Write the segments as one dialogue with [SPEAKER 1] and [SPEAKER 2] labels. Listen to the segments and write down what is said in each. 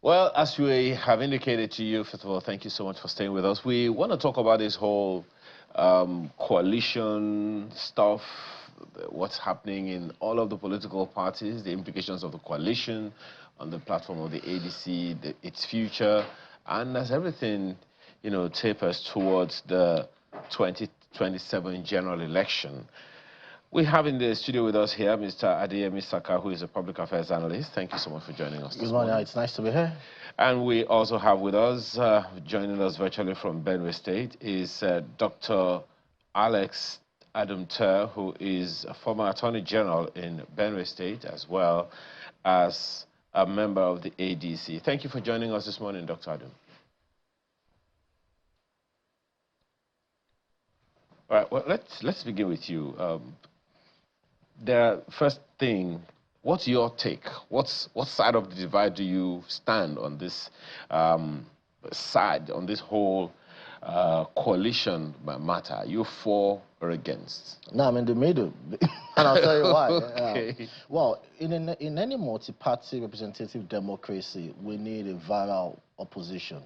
[SPEAKER 1] Well, as we have indicated to you, first of all, thank you so much for staying with us. We want to talk about this whole coalition stuff, what's happening in all of the political parties, the implications of the coalition on the platform of the ADC, its future, and as everything, tapers towards the 2027 general election. We have in the studio with us here Mr. Adeyemi Saka, who is a public affairs analyst. Thank you so much for joining us this morning.
[SPEAKER 2] It's nice to be here.
[SPEAKER 1] And we also have with us, joining us virtually from Benue State, is Dr. Alex Adumter, who is a former Attorney General in Benue State, as well as a member of the ADC. Thank you for joining us this morning, Dr. Adum. All right, well, let's begin with you. The first thing, what's your take? What side of the divide do you stand on this side, on this whole coalition matter? Are you for or against?
[SPEAKER 2] No, I'm in the middle, and I'll tell you why.
[SPEAKER 1] Okay.
[SPEAKER 2] Well, in any multi-party representative democracy, we need a viral opposition.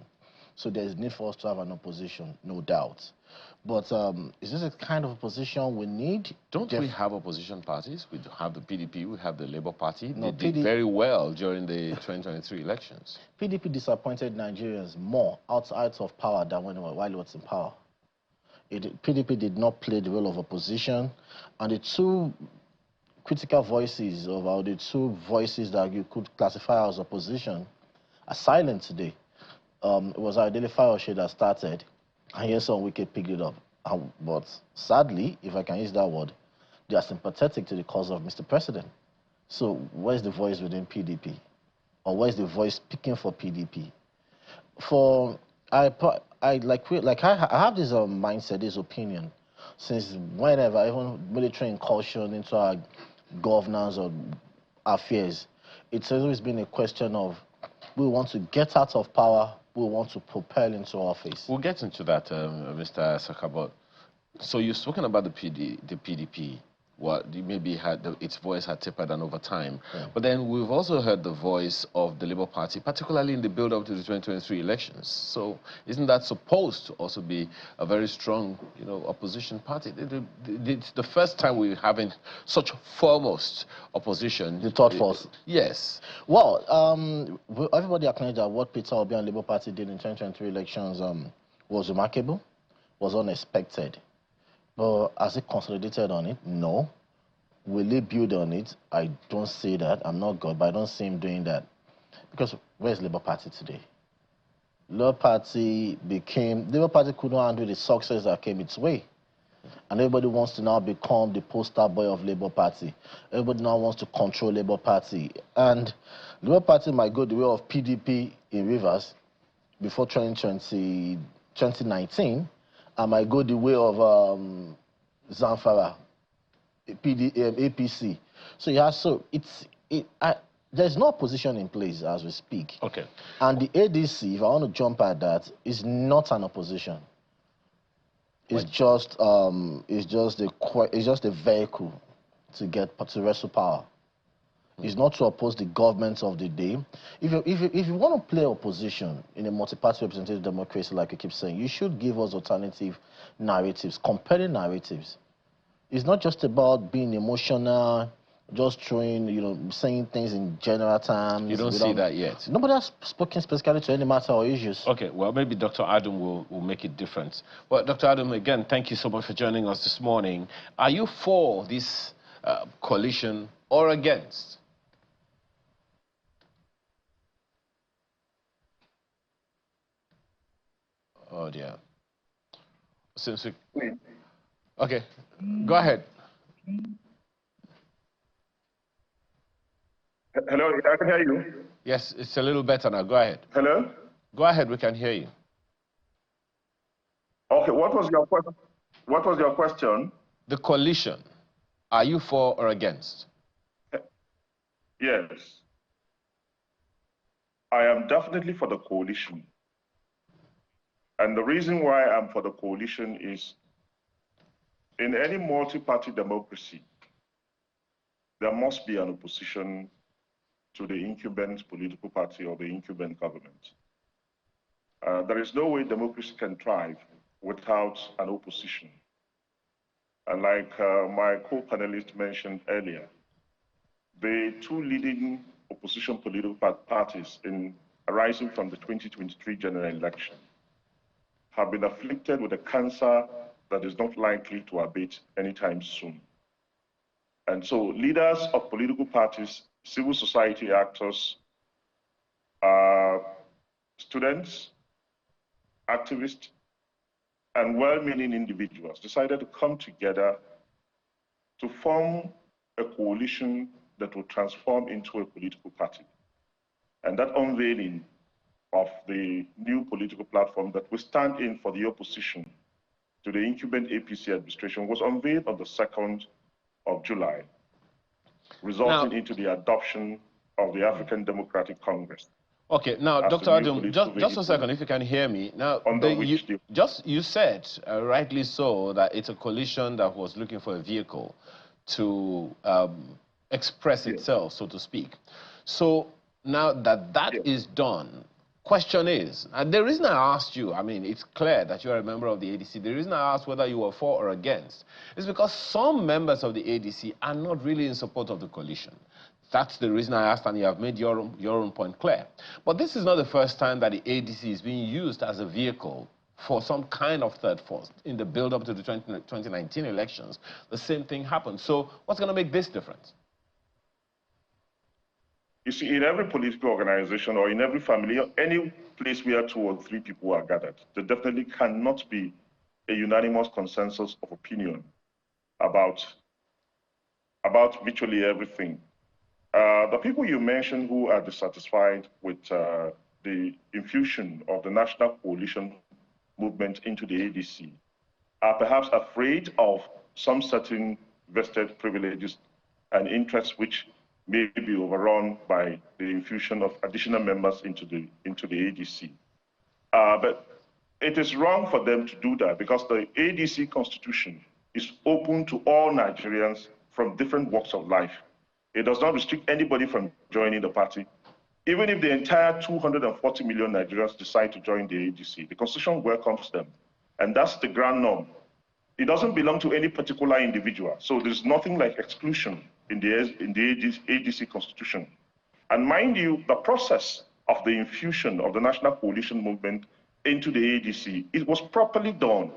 [SPEAKER 2] So there's need for us to have an opposition, no doubt. But is this a kind of opposition we need?
[SPEAKER 1] Don't we have opposition parties? We have the PDP, we have the Labour Party.
[SPEAKER 2] No,
[SPEAKER 1] they did very well during the 2023 elections.
[SPEAKER 2] PDP disappointed Nigerians more outside of power than while it was in power. PDP did not play the role of opposition, and the two critical voices the two voices that you could classify as opposition are silent today. It was Adele Fayose that started, and yes, some Wike picked it up. But sadly, if I can use that word, they are sympathetic to the cause of Mr. President. So where's the voice within PDP? Or where's the voice speaking for PDP? I have this mindset, this opinion, since whenever, even military incursion into our governance or affairs, it's always been a question of we want to get out of power, we want to propel into office.
[SPEAKER 1] We'll get into that, Mr. Sakabot. So you've spoken about the PDP. What maybe its voice had tapered down over time. Yeah. But then we've also heard the voice of the Labour Party, particularly in the build-up to the 2023 elections. So isn't that supposed to also be a very strong, opposition party? It's the first time we're having such foremost opposition.
[SPEAKER 2] The third force.
[SPEAKER 1] Yes.
[SPEAKER 2] Well, everybody acknowledged that what Peter Obi and Labour Party did in 2023 elections was remarkable, was unexpected. But has it consolidated on it? No. Will it build on it? I don't see that. I'm not God, but I don't see him doing that. Because where's Labour Party today? Labour Party couldn't handle the success that came its way. And everybody wants to now become the poster boy of Labour Party. Everybody now wants to control Labour Party. And Labour Party might go the way of PDP in Rivers before 2019. I might go the way of Zamfara, APC. So there's no opposition in place as we speak.
[SPEAKER 1] Okay.
[SPEAKER 2] And the ADC, if I want to jump at that, is not an opposition. It's just a vehicle to wrestle power. It's not to oppose the government of the day. If you want to play opposition in a multi-party representative democracy, like you keep saying, you should give us alternative narratives, compelling narratives. It's not just about being emotional, just throwing, saying things in general terms.
[SPEAKER 1] You don't see that yet?
[SPEAKER 2] Nobody has spoken specifically to any matter or issues.
[SPEAKER 1] Okay, well, maybe Dr. Adam will make it different. Well, Dr. Adam, again, thank you so much for joining us this morning. Are you for this coalition or against? Oh, dear. Since we... Okay, go ahead.
[SPEAKER 3] Hello, I can hear you.
[SPEAKER 1] Yes, it's a little better now. Go ahead.
[SPEAKER 3] Hello?
[SPEAKER 1] Go ahead, we can hear you.
[SPEAKER 3] Okay, what was your question?
[SPEAKER 1] The coalition. Are you for or against?
[SPEAKER 3] Yes. I am definitely for the coalition. And the reason why I'm for the coalition is in any multi-party democracy, there must be an opposition to the incumbent political party or the incumbent government. There is no way democracy can thrive without an opposition. And like my co-panelist mentioned earlier, the two leading opposition political parties arising from the 2023 general election have been afflicted with a cancer that is not likely to abate anytime soon. And so leaders of political parties, civil society actors, students, activists, and well-meaning individuals decided to come together to form a coalition that will transform into a political party. And that unveiling of the new political platform that will stand in for the opposition to the incumbent APC administration was unveiled on the 2nd of July, resulting into the adoption of the African Democratic Congress.
[SPEAKER 1] Okay, now, Dr. Adam, just a second, if you can hear me. Now, you said, rightly so, that it's a coalition that was looking for a vehicle to express itself, so to speak. So now that is done, question is, and the reason I asked you, I mean, it's clear that you're a member of the ADC. The reason I asked whether you were for or against is because some members of the ADC are not really in support of the coalition. That's the reason I asked, and you have made your own point clear. But this is not the first time that the ADC is being used as a vehicle for some kind of third force. In the build-up to the 2019 elections, the same thing happened. So what's going to make this difference?
[SPEAKER 3] You see, in every political organization or in every family, any place where 2 or 3 people are gathered, there definitely cannot be a unanimous consensus of opinion about virtually everything. The people you mentioned who are dissatisfied with the infusion of the national coalition movement into the ADC are perhaps afraid of some certain vested privileges and interests which may be overrun by the infusion of additional members into the ADC. But it is wrong for them to do that because the ADC constitution is open to all Nigerians from different walks of life. It does not restrict anybody from joining the party. Even if the entire 240 million Nigerians decide to join the ADC, the constitution welcomes them. And that's the grand norm. It doesn't belong to any particular individual. So there's nothing like exclusion in the ADC constitution. And mind you, the process of the infusion of the national coalition movement into the ADC, it was properly done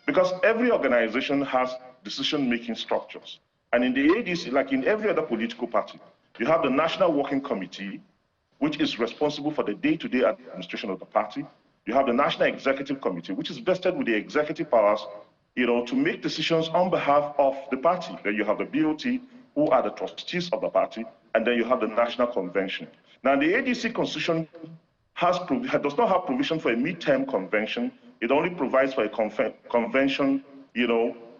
[SPEAKER 3] because every organization has decision-making structures. And in the ADC, like in every other political party, you have the National Working Committee, which is responsible for the day-to-day administration of the party. You have the National Executive Committee, which is vested with the executive powers, to make decisions on behalf of the party. Then you have the BOT, who are the trustees of the party, and then you have the National Convention. Now, the ADC Constitution does not have provision for a midterm convention. It only provides for a convention,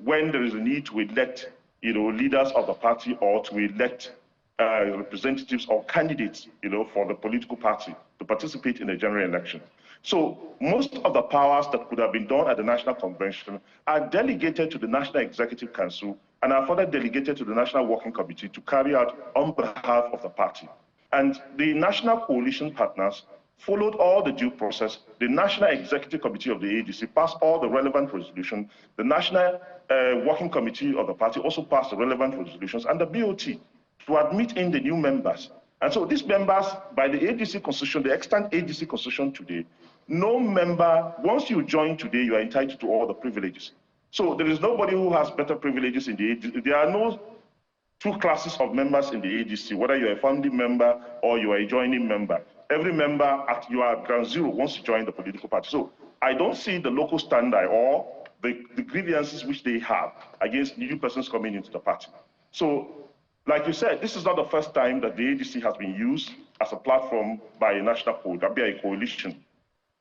[SPEAKER 3] when there is a need to elect, leaders of the party or to elect representatives or candidates, for the political party to participate in the general election. So most of the powers that could have been done at the National Convention are delegated to the National Executive Council and are further delegated to the National Working Committee to carry out on behalf of the party. And the National Coalition partners followed all the due process. The National Executive Committee of the ADC passed all the relevant resolutions. The National Working Committee of the party also passed the relevant resolutions, and the BOT to admit in the new members. And so these members, by the ADC constitution, the extant ADC constitution today, no member, once you join today, you are entitled to all the privileges. So there is nobody who has better privileges in the ADC. There are no 2 classes of members in the ADC, whether you're a founding member or you are a joining member. Every member you are at ground zero once you join the political party. So I don't see the local standard or the grievances which they have against new persons coming into the party. So, like you said, this is not the first time that the ADC has been used as a platform by a national coalition.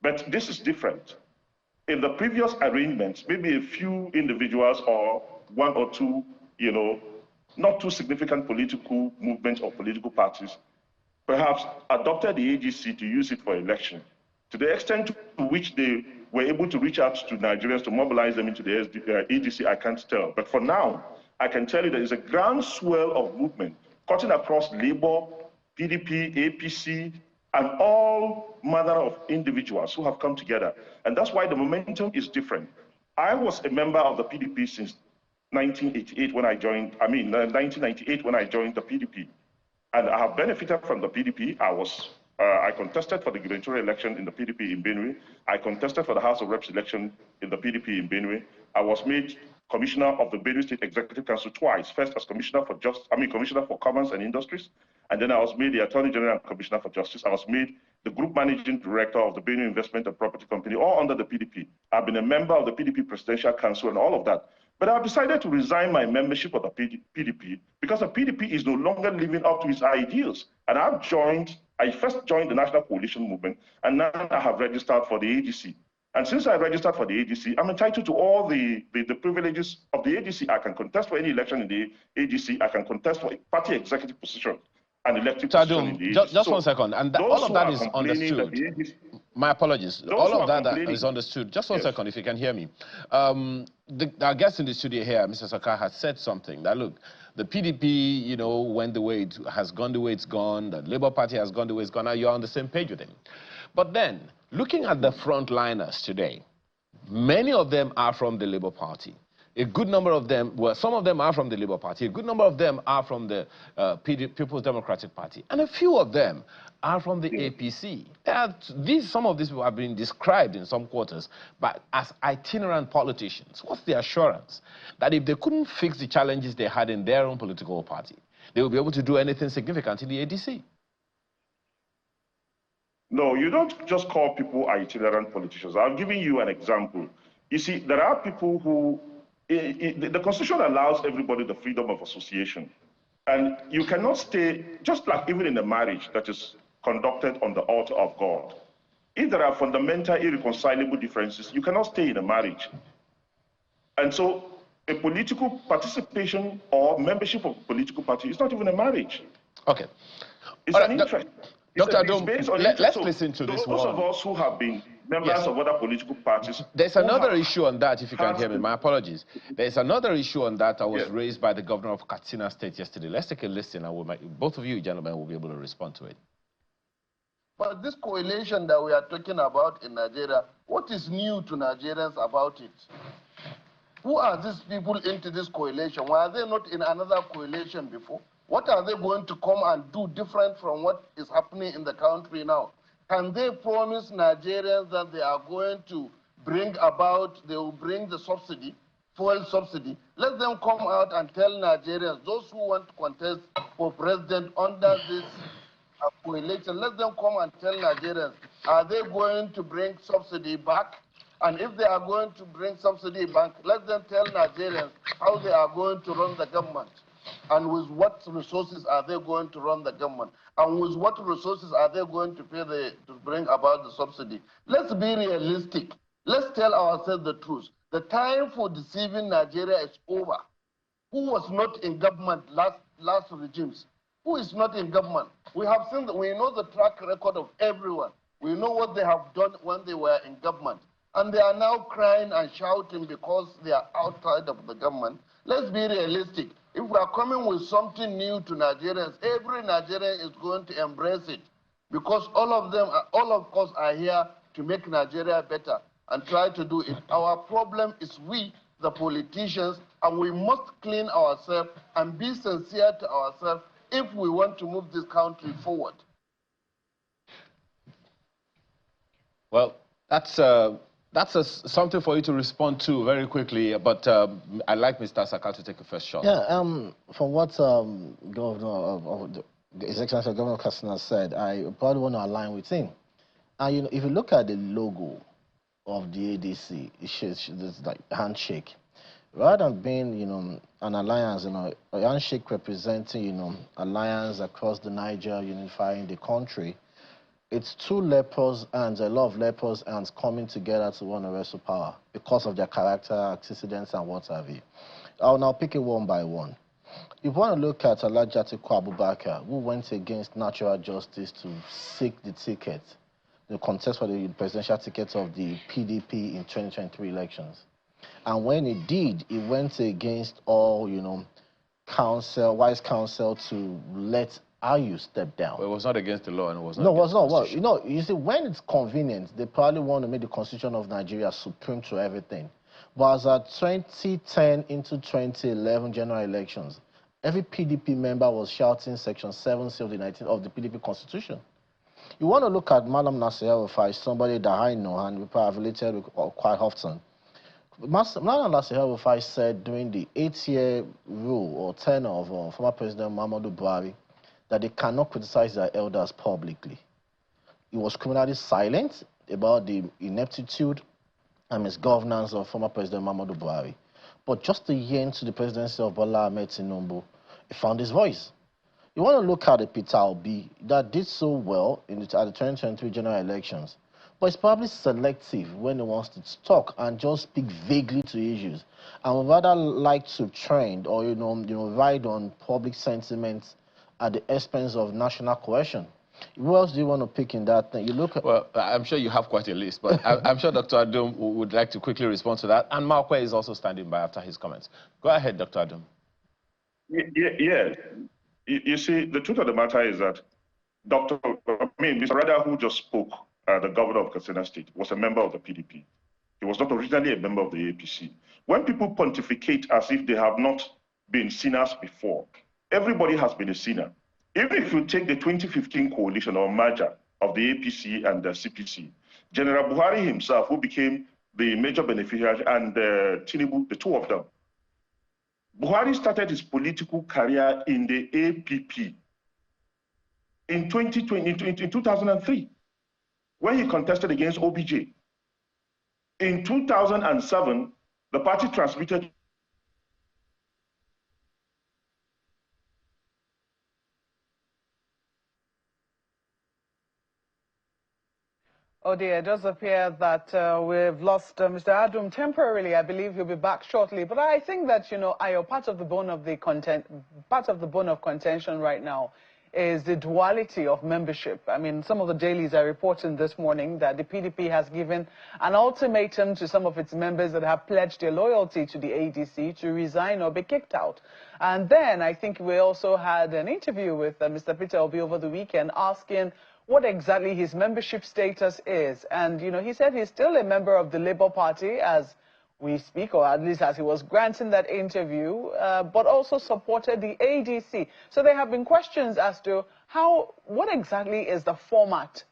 [SPEAKER 3] But this is different. In the previous arrangements, maybe a few individuals or 1 or 2, not too significant political movements or political parties, perhaps adopted the ADC to use it for election. To the extent to which they were able to reach out to Nigerians to mobilize them into the ADC, I can't tell. But for now, I can tell you there is a groundswell of movement cutting across labor, PDP, APC, and all manner of individuals who have come together. And that's why the momentum is different. I was a member of the PDP since 1988 when I joined, 1998 when I joined the PDP. And I have benefited from the PDP. I contested for the gubernatorial election in the PDP in Benue. I contested for the House of Reps election in the PDP in Benue. I was made commissioner of the Benue State Executive Council twice. First as commissioner for Commerce and Industries, and then I was made the Attorney General and Commissioner for Justice. I was made the Group Managing Director of the Benue Investment and Property Company, all under the PDP. I've been a member of the PDP Presidential Council and all of that. But I've decided to resign my membership of the PDP because the PDP is no longer living up to its ideals. And I first joined the National Coalition Movement, and now I have registered for the ADC. And since I registered for the ADC, I'm entitled to all the privileges of the ADC. I can contest for any election in the ADC. I can contest for a party executive position and elective position in the ADC.
[SPEAKER 1] Just 1 second. And all of that is understood. My apologies. All of that is understood. Just 1 second, if you can hear me. Our guest in the studio here, Mr. Saka, has said something that, look, the PDP, you know, went the way it has gone the way it's gone. The Labour Party has gone the way it's gone. Now you're on the same page with him. But then, looking at the frontliners today, many of them are from the Labour Party. A good number of them, well, some of them are from the Labour Party. A good number of them are from the People's Democratic Party. And a few of them are from the APC. Some of these people have been described in some quarters as itinerant politicians. What's the assurance that if they couldn't fix the challenges they had in their own political party, they will be able to do anything significant in the ADC?
[SPEAKER 3] No, you don't just call people itinerant politicians. I'm giving you an example. You see, there are people who, the Constitution allows everybody the freedom of association. And you cannot stay, just like even in a marriage that is conducted on the altar of God. If there are fundamental irreconcilable differences, you cannot stay in a marriage. And so a political participation or membership of a political party is not even a marriage.
[SPEAKER 1] Okay.
[SPEAKER 3] It's an interest.
[SPEAKER 1] Dr. Adom, let's listen to this one.
[SPEAKER 3] Those of us who have been members of other political parties.
[SPEAKER 1] There's another issue on that, if you can hear me. My apologies. There's another issue on that that was raised by the governor of Katsina State yesterday. Let's take a listen, and both of you gentlemen will be able to respond to it.
[SPEAKER 4] But this coalition that we are talking about in Nigeria, what is new to Nigerians about it? Who are these people into this coalition? Were they not in another coalition before? What are they going to come and do different from what is happening in the country now? Can they promise Nigerians that they are going to bring about, they will bring the subsidy, fuel subsidy? Let them come out and tell Nigerians, those who want to contest for president under this coalition, let them come and tell Nigerians, are they going to bring subsidy back? And if they are going to bring subsidy back, let them tell Nigerians how they are going to run the government. And with what resources are they going to run the government? And with what resources are they going to pay to bring about the subsidy? Let's be realistic. Let's tell ourselves the truth. The time for deceiving Nigeria is over. Who was not in government last regimes? Who is not in government? We have seen that, we know the track record of everyone. We know what they have done when they were in government. And they are now crying and shouting because they are outside of the government. Let's be realistic. If we are coming with something new to Nigerians, every Nigerian is going to embrace it, because all of us are here to make Nigeria better and try to do it. Our problem is we, the politicians, and we must clean ourselves and be sincere to ourselves if we want to move this country forward.
[SPEAKER 1] Well, that's something for you to respond to very quickly, but I'd like Mr. Saka to take a first shot.
[SPEAKER 2] Yeah, from what His Excellency Governor Katsina said, I probably want to align with him. And you know, if you look at the logo of the ADC, it's like a handshake. Rather than being, you know, an alliance, you know, a handshake representing, you know, alliance across the Niger, unifying the country, it's two lepers and a lot of lepers ants coming together to want to wrestle power because of their character, antecedents, and what have you. I'll now pick it one by one. If you want to look at Alhaji Atiku Abubakar, who went against natural justice to seek the ticket, the contest for the presidential ticket of the PDP in 2023 elections. And when he did, he went against all, you know, wise counsel to let how you step down.
[SPEAKER 1] Well, it was not against the law and it was not
[SPEAKER 2] No, it
[SPEAKER 1] against
[SPEAKER 2] was not.
[SPEAKER 1] the
[SPEAKER 2] Well,
[SPEAKER 1] Constitution.
[SPEAKER 2] you see, when it's convenient, they probably want to make the Constitution of Nigeria supreme to everything. But as at 2010 into 2011 general elections, every PDP member was shouting Section 7C of the PDP Constitution. You want to look at Madam Nasir El-Rufai, somebody that I know and we have related with quite often. Madam Nasir El-Rufai said during the 8-year rule or tenure of former President Muhammadu Buhari that they cannot criticize their elders publicly. He was criminally silent about the ineptitude and misgovernance of former President Muhammadu Buhari. But just a year into the presidency of Bola Ahmed Tinubu, he found his voice. You want to look at the Peter Obi that did so well at the 2023 general elections, but it's probably selective when he wants to talk and just speak vaguely to issues, and would rather like to trend or ride on public sentiment at the expense of national cohesion. Who else do you want to pick in that thing? You look at...
[SPEAKER 1] Well, I'm sure you have quite a list, but I'm sure Dr. Adom would like to quickly respond to that. And Malkwe is also standing by after his comments. Go ahead, Dr. Adom.
[SPEAKER 3] Yeah. You see, the truth of the matter is that Mr. Rada, who just spoke, the governor of Katsina State, was a member of the PDP. He was not originally a member of the APC. When people pontificate as if they have not been sinners before, everybody has been a sinner. Even if you take the 2015 coalition or merger of the APC and the CPC, General Buhari himself, who became the major beneficiary, and Tinubu, the two of them, Buhari started his political career in the APP in 2003, when he contested against OBJ. In 2007, the party transmitted.
[SPEAKER 5] Oh dear, it does appear that we've lost Mr. Adom temporarily. I believe he'll be back shortly. But I think that, Ayo, part of the bone of contention right now is the duality of membership. I mean, some of the dailies are reporting this morning that the PDP has given an ultimatum to some of its members that have pledged their loyalty to the ADC to resign or be kicked out. And then I think we also had an interview with Mr. Peter Obi over the weekend asking what exactly his membership status is. And, he said he's still a member of the Labour Party as we speak, or at least as he was granting that interview, but also supported the ADC. So there have been questions as to what exactly is the format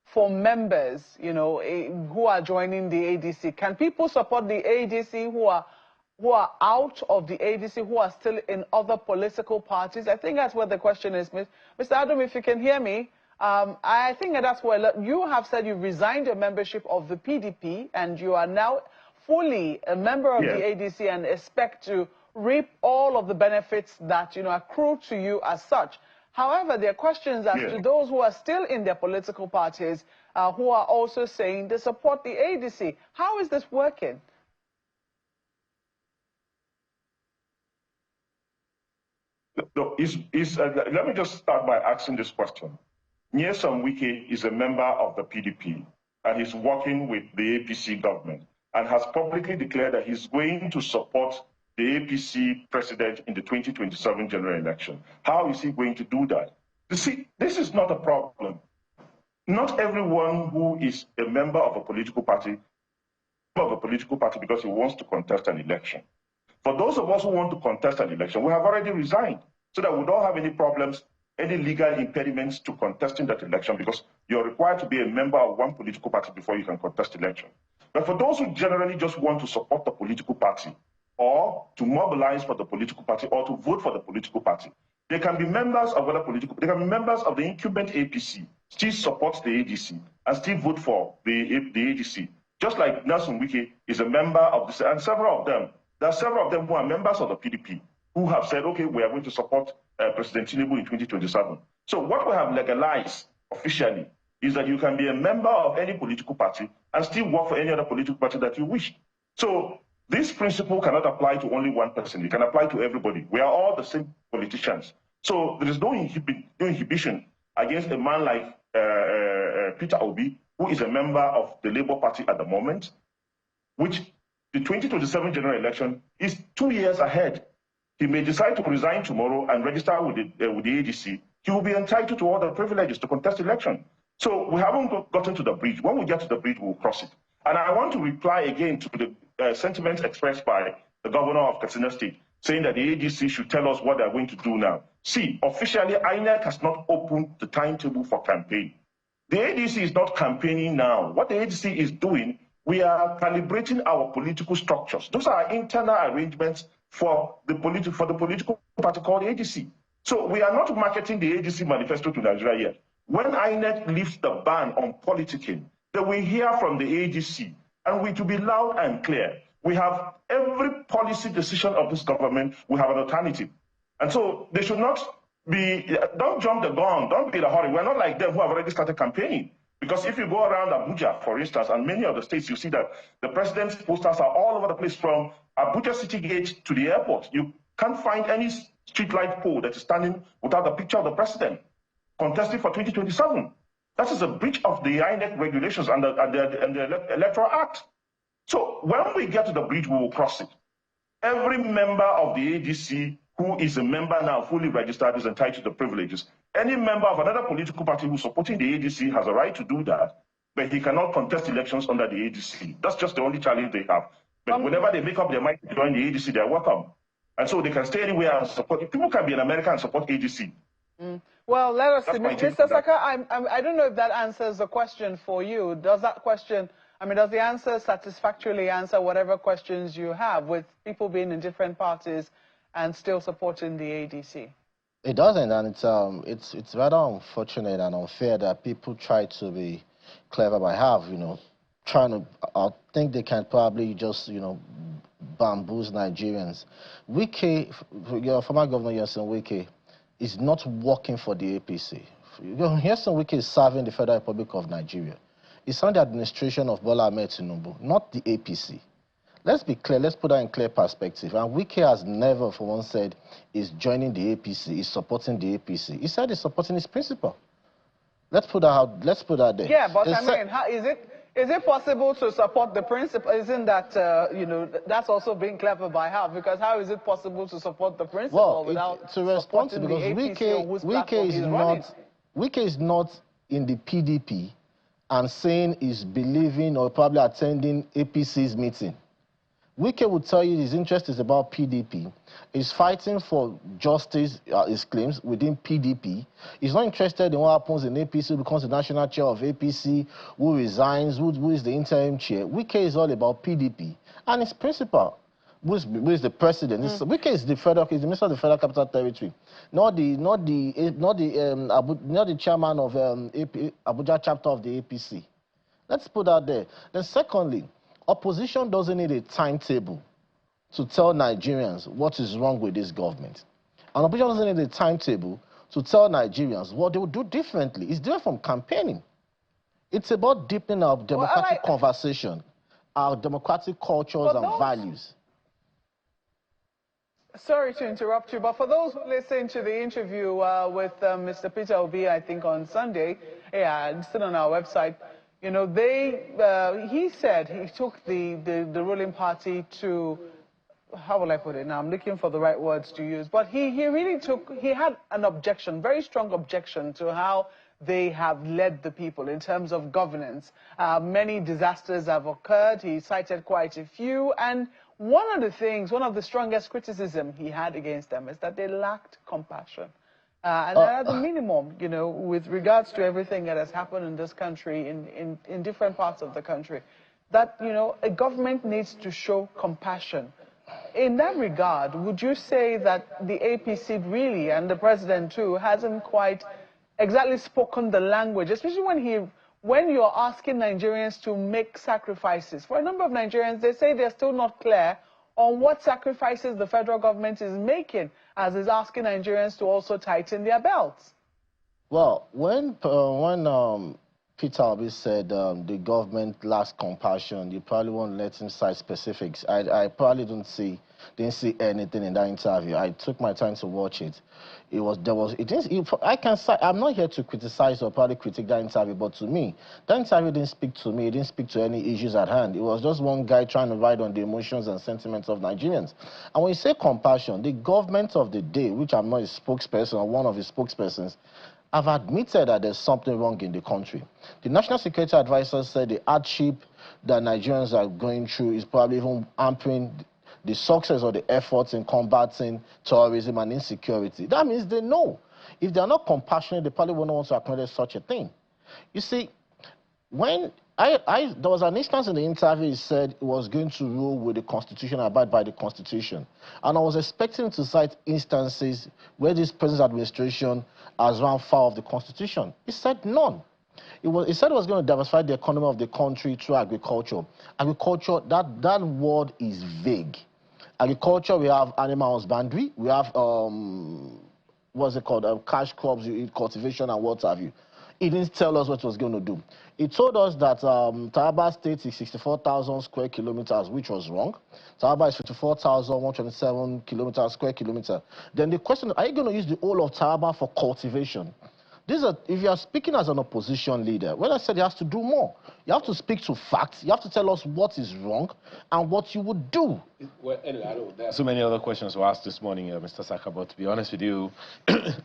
[SPEAKER 5] for members, who are joining the ADC. Can people support the ADC who are out of the ADC, who are still in other political parties? I think that's where the question is. Mr. Adom, if you can hear me, I think that's where you have said you resigned your membership of the PDP and you are now fully a member of the ADC and expect to reap all of the benefits that accrue to you as such. However, there are questions as to those who are still in their political parties who are also saying they support the ADC. How is this working?
[SPEAKER 3] No, let me just start by asking this question. Nyesom Wike is a member of the PDP, and he's working with the APC government, and has publicly declared that he's going to support the APC president in the 2027 general election. How is he going to do that? You see, this is not a problem. Not everyone who is a member of a political party because he wants to contest an election. For those of us who want to contest an election, we have already resigned so that we don't have any problems, any legal impediments to contesting that election, because you're required to be a member of one political party before you can contest election. But for those who generally just want to support the political party, or to mobilize for the political party, or to vote for the political party, they can be members of they can be members of the incumbent APC, still support the ADC, and still vote for the ADC. Just like Nelson Wike is a member of this, and there are several of them who are members of the PDP, who have said, okay, we are going to support President Tinubu in 2027. So what we have legalized officially is that you can be a member of any political party and still work for any other political party that you wish. So this principle cannot apply to only one person. It can apply to everybody. We are all the same politicians. So there is no inhibition against a man like Peter Obi, who is a member of the Labour Party at the moment, which the 2027 general election is 2 years ahead. He may decide to resign tomorrow and register with the ADC he will be entitled to all the privileges to contest election. So we haven't gotten to the bridge. When we get to the bridge, we'll cross it. And I want to reply again to the sentiments expressed by the governor of Katsina State, saying that the AGC should tell us what they're going to do now. See, officially, INEC has not opened the timetable for campaign. The ADC is not campaigning now. What the ADC is doing, we are calibrating our political structures. Those are internal arrangements for the political party called ADC. So we are not marketing the ADC manifesto to Nigeria yet. When INEC lifts the ban on politicking, then we hear from the ADC, and we to be loud and clear. We have every policy decision of this government, we have an alternative. And so they should not be, don't jump the gun, don't be in a hurry. We're not like them who have already started campaigning. Because if you go around Abuja, for instance, and many of the states, you see that the president's posters are all over the place from Abuja City Gate to the airport. You can't find any streetlight pole that is standing without the picture of the president contesting for 2027. That is a breach of the INEC regulations and the Electoral Act. So when we get to the bridge, we will cross it. Every member of the ADC who is a member now, fully registered, is entitled to the privileges. Any member of another political party who's supporting the ADC has a right to do that, but he cannot contest elections under the ADC. That's just the only challenge they have. But whenever they make up their mind to join the ADC, they're welcome. And so they can stay anywhere and support. People can be in America and support ADC.
[SPEAKER 5] Well, let us see. Mr. Saka, I don't know if that answers the question for you. Does that question, I mean, does the answer satisfactorily answer whatever questions you have with people being in different parties and still supporting the ADC?
[SPEAKER 2] It doesn't, and it's rather unfortunate and unfair that people try to be clever by half, trying to, I think they can probably just, bamboozle Nigerians. Wike, your former governor, Yeson Wike, is not working for the APC. Yeson Wike is serving the Federal Republic of Nigeria. It's under the administration of Bola Ahmed Tinubu, not the APC. Let's be clear, let's put that in clear perspective. And Wike has never, for one, said he's joining the APC, he's supporting the APC. He said he's supporting his principal. Let's put that out, let's put that there.
[SPEAKER 5] Yeah, but I mean, how, is it possible to support the principal? Isn't that, that's also being clever by half, because how is it possible to support the principal without
[SPEAKER 2] to respond to, because Wike is not in the PDP and saying he's believing or probably attending APC's meeting. Wike would tell you his interest is about PDP. He's fighting for justice, his claims, within PDP. He's not interested in what happens in APC, who becomes the national chair of APC, who resigns, who is the interim chair. Wike is all about PDP. And his principal, who is the president. Wike is the Minister of the Federal Capital Territory, not the chairman of Abuja chapter of the APC. Let's put that there. Then secondly, opposition doesn't need a timetable to tell Nigerians what is wrong with this government. And opposition doesn't need a timetable to tell Nigerians what they would do differently. It's different from campaigning. It's about deepening our democratic conversation, our democratic cultures and values.
[SPEAKER 5] Sorry to interrupt you, but for those who listened to the interview with Mr. Peter Obi, I think on Sunday, it's still on our website, he said he took the ruling party to, how will I put it now? I'm looking for the right words to use. But he had an objection, very strong objection to how they have led the people in terms of governance. Many disasters have occurred. He cited quite a few. And one of the strongest criticism he had against them is that they lacked compassion. And at the minimum, with regards to everything that has happened in this country, in different parts of the country, that, a government needs to show compassion. In that regard, would you say that the APC really, and the president too, hasn't quite exactly spoken the language, especially when you're asking Nigerians to make sacrifices? For a number of Nigerians, they say they're still not clear on what sacrifices the federal government is making, as is asking Nigerians to also tighten their belts.
[SPEAKER 2] Well, when Peter Obi said the government lacks compassion. You probably won't let him cite specifics. I probably didn't see anything in that interview. I took my time to watch it. I'm not here to criticize or probably critique that interview, but to me, that interview didn't speak to me. It didn't speak to any issues at hand. It was just one guy trying to ride on the emotions and sentiments of Nigerians. And when you say compassion, the government of the day, which I'm not a spokesperson or one of his spokespersons, have admitted that there's something wrong in the country. The National Security Advisor said the hardship that Nigerians are going through is probably even hampering the success or the efforts in combating terrorism and insecurity. That means they know. If they're not compassionate, they probably won't want to acknowledge such a thing. You see, when there was an instance in the interview, he said he was going to rule with the Constitution, abide by the Constitution. And I was expecting to cite instances where this present administration has run foul of the Constitution. He said none. He said he was going to diversify the economy of the country through agriculture. Agriculture, that word is vague. Agriculture, we have animal husbandry, we have, what's it called, cash crops, cultivation and what have you. He didn't tell us what he was going to do. He told us that Taraba State is 64,000 square kilometers, which was wrong. Taraba is 54,127 square kilometers. Then the question, are you going to use the whole of Taraba for cultivation? If you are speaking as an opposition leader, when I said you have to do more, you have to speak to facts, you have to tell us what is wrong and what you would do.
[SPEAKER 1] Well, anyway, I know there are so many other questions to ask this morning, Mr. Saka, but to be honest with you,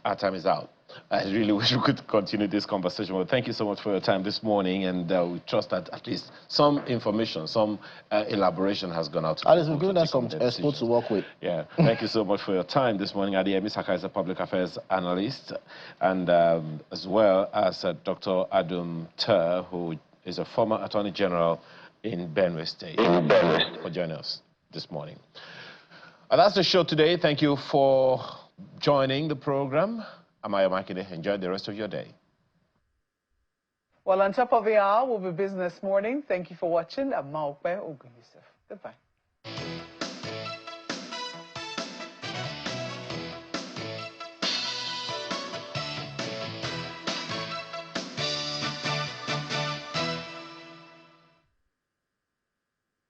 [SPEAKER 1] our time is out. I really wish we could continue this conversation. Well, thank you so much for your time this morning, and we trust that at least some information, some elaboration has gone out to
[SPEAKER 2] Alice, we've given us some expo to work with.
[SPEAKER 1] Yeah, thank you so much for your time this morning. Adeyemi Saka is a public affairs analyst, and as well as Dr. Adum Ter, who is a former Attorney General in Benue State, for joining us this morning. And that's the show today. Thank you for joining the program. I'm Ayo Makinde. Enjoy the rest of your day.
[SPEAKER 5] Well, on top of the hour will be Business Morning. Thank you for watching. I'm Maokwe Ogun Yusuf. Goodbye.